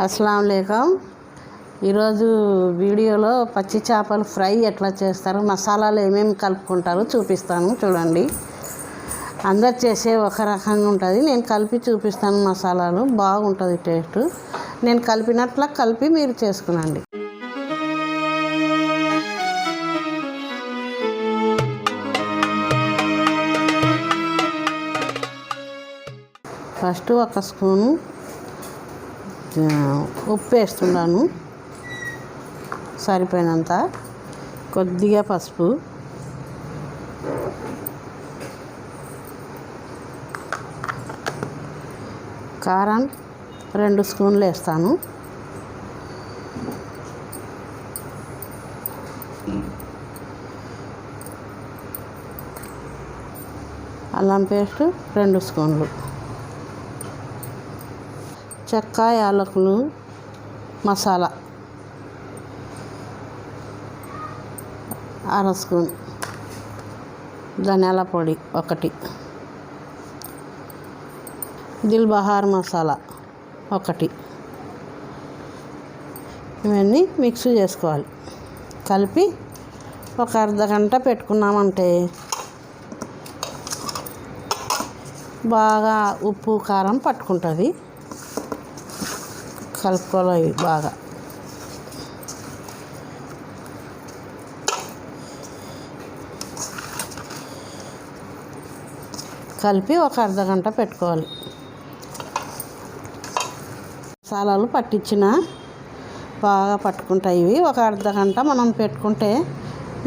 అస్సలాము అలైకుం. ఈరోజు వీడియోలో పచ్చి చేపలు ఫ్రై ఎట్లా చేస్తారో, మసాలాలు ఏమేమి కలుపుకుంటారో చూపిస్తాను. చూడండి, అందరు చేసే ఒక రకంగా ఉంటుంది. నేను కలిపి చూపిస్తాను. మసాలాలు బాగుంటుంది టేస్ట్. నేను కలిపినట్ల కలిపి మీరు చేసుకునండి. ఫస్ట్ ఒక స్పూను ఉప్పు వేస్తున్నాను, సరిపోయినంత. కొద్దిగా పసుపు, కారం 2 స్పూన్లు వేస్తాను. అల్లం పేస్ట్ 2 స్పూన్లు, చెక్క యాలకులు మసాలా 1/2 స్పూన్, ధనియాల పొడి 1, దిల్ బహార్ మసాలా 1. ఇవన్నీ మిక్స్ చేసుకోవాలి. కలిపి ఒక అర్ధగంట పెట్టుకున్నామంటే బాగా ఉప్పు కారం పట్టుకుంటుంది. కలుపుకోవాలి బాగా. కలిపి ఒక అర్ధగంట పెట్టుకోవాలి. మసాలాలు పట్టించిన బాగా పట్టుకుంటాయి. ఇవి ఒక అర్ధగంట మనం పెట్టుకుంటే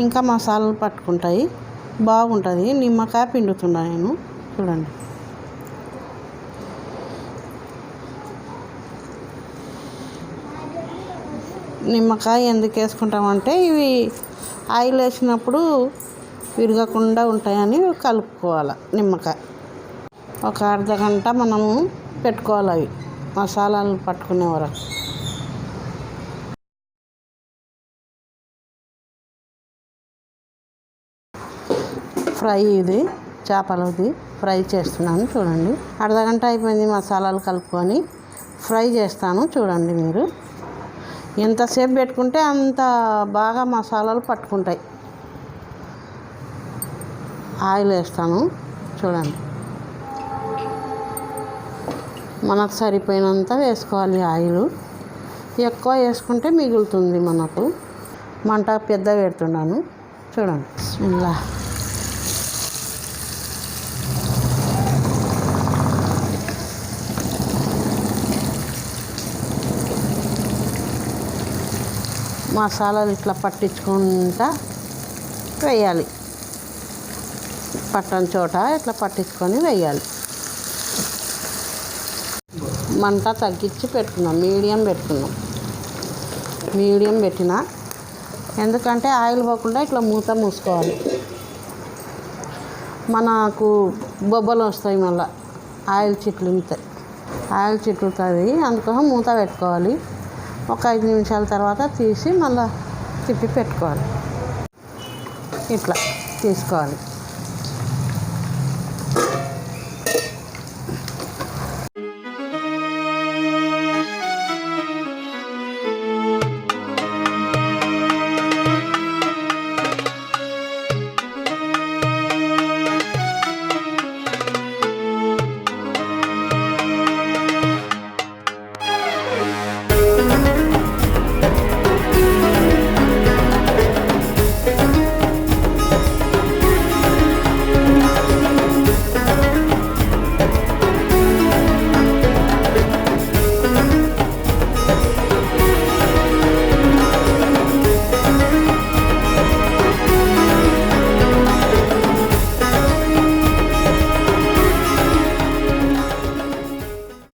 ఇంకా మసాలాలు పట్టుకుంటాయి, బాగుంటుంది. నిమ్మకాయ పిండుతున్నా నేను. చూడండి, నిమ్మకాయ ఎందుకు వేసుకుంటామంటే ఇవి ఆయిల్ వేసినప్పుడు విరగకుండా ఉంటాయని కలుపుకోవాలి. నిమ్మకాయ ఒక అర్ధగంట మనము పెట్టుకోవాలి. అవి మసాలాలు పట్టుకునే వరకు. ఫ్రై ఇది చేపలది ఫ్రై చేస్తున్నాను. చూడండి, అర్ధగంట అయిపోయింది. మసాలాలు కలుపుకొని ఫ్రై చేస్తాను. చూడండి, మీరు ఎంతసేపు పెట్టుకుంటే అంత బాగా మసాలాలు పట్టుకుంటాయి. ఆయిల్ వేస్తాను. చూడండి, మనకు సరిపోయినంత వేసుకోవాలి. ఆయిల్ ఎక్కువ వేసుకుంటే మిగులుతుంది మనకు. మంట పెద్ద పెడుతున్నాను. చూడండి, ఇలా మసాలాలు ఇట్లా పట్టించుకుంటా వేయాలి. పట్టని చోట ఇట్లా పట్టించుకొని వేయాలి. మంట తగ్గించి పెట్టుకున్నాం. మీడియం పెట్టిన, ఎందుకంటే ఆయిల్ పోకుండా ఇట్లా మూత మూసుకోవాలి. మనకు బొబ్బలు వస్తాయి, మళ్ళీ ఆయిల్ చిట్లుతుంది. అందుకోసం మూత పెట్టుకోవాలి. ఒక 5 నిమిషాల తర్వాత తీసి మళ్ళీ తిప్పి పెట్టుకోవాలి. ఇట్లా తీసుకోవాలి.